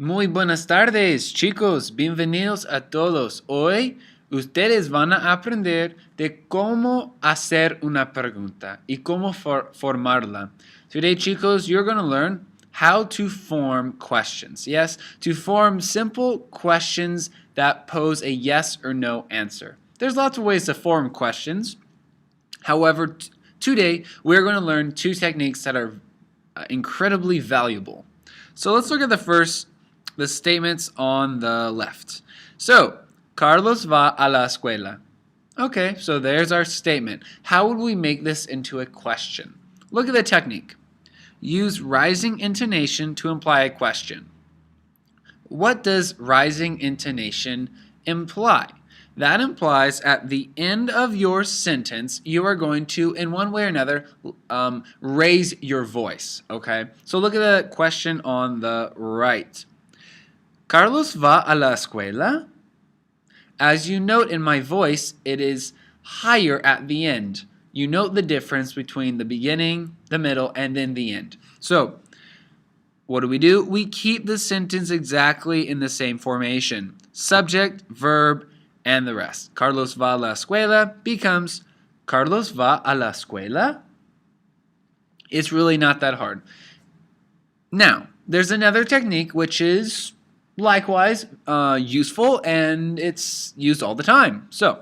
Muy buenas tardes, chicos. Bienvenidos a todos. Hoy ustedes van a aprender de cómo hacer una pregunta y cómo formarla. Today, chicos, you're going to learn how to form questions. Yes, to form simple questions that pose a yes or no answer. There's lots of ways to form questions. However, today we're going to learn two techniques that are incredibly valuable. So let's look at the statements on the left. So, Carlos va a la escuela. Okay, so there's our statement. How would we make this into a question? Look at the technique. Use rising intonation to imply a question. What does rising intonation imply? That implies at the end of your sentence, you are going to, in one way or another, raise your voice. Okay? So look at the question on the right. Carlos va a la escuela? As you note in my voice, it is higher at the end. You note the difference between the beginning, the middle, and then the end. So, what do? We keep the sentence exactly in the same formation. Subject, verb, and the rest. Carlos va a la escuela becomes Carlos va a la escuela? It's really not that hard. Now, there's another technique which is likewise useful, and it's used all the time. So,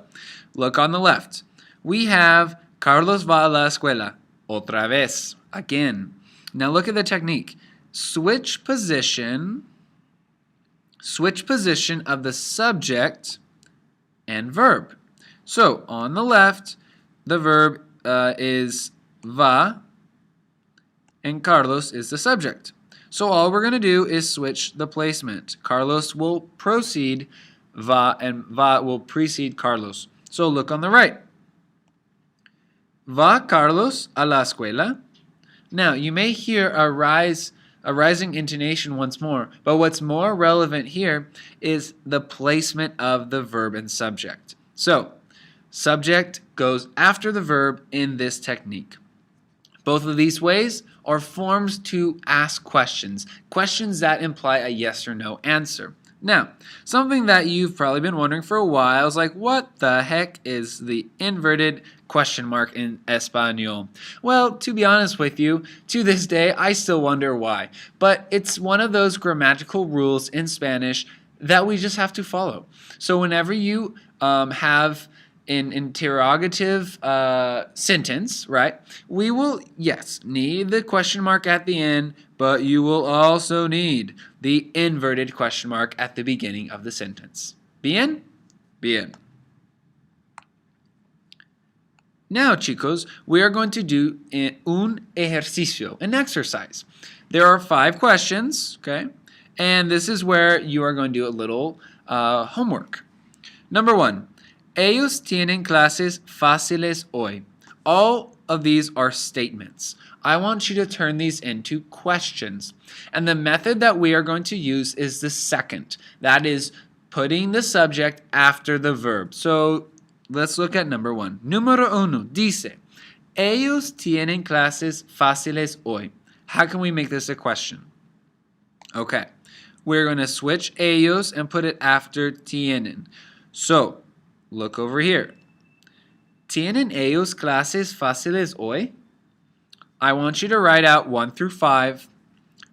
look on the left. We have Carlos va a la escuela. Otra vez. Again. Now look at the technique. Switch position of the subject and verb. So, on the left, the verb is va, and Carlos is the subject. So all we're going to do is switch the placement. Carlos will proceed va, and va will precede Carlos. So look on the right. Va Carlos a la escuela? Now, you may hear a rising intonation once more, but what's more relevant here is the placement of the verb and subject. So, subject goes after the verb in this technique. Both of these ways are forms to ask questions that imply a yes or no answer. Now, something that you've probably been wondering for a while is like, what the heck is the inverted question mark in Espanol? Well, to be honest with you, to this day, I still wonder why. But it's one of those grammatical rules in Spanish that we just have to follow. So whenever you have an interrogative sentence, right, we will, yes, need the question mark at the end, but you will also need the inverted question mark at the beginning of the sentence. Bien? Bien. Now, chicos, we are going to do un ejercicio, an exercise. There are 5 questions, okay? And this is where you are going to do a little homework. Number 1. Ellos tienen clases fáciles hoy. All of these are statements. I want you to turn these into questions. And the method that we are going to use is the second. That is putting the subject after the verb. So let's look at number 1. Número 1 dice, ellos tienen clases fáciles hoy. How can we make this a question? Okay, we're going to switch ellos and put it after tienen. So, look over here. ¿Tienen ellos clases fáciles hoy? I want you to write out 1 through 5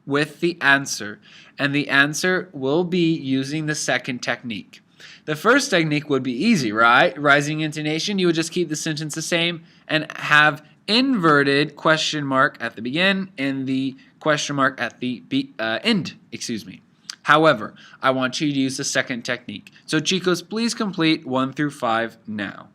with the answer. And the answer will be using the second technique. The first technique would be easy, right? Rising intonation, you would just keep the sentence the same and have inverted question mark at the begin and the question mark at the end, However, I want you to use the second technique. So chicos, please complete 1 through 5 now.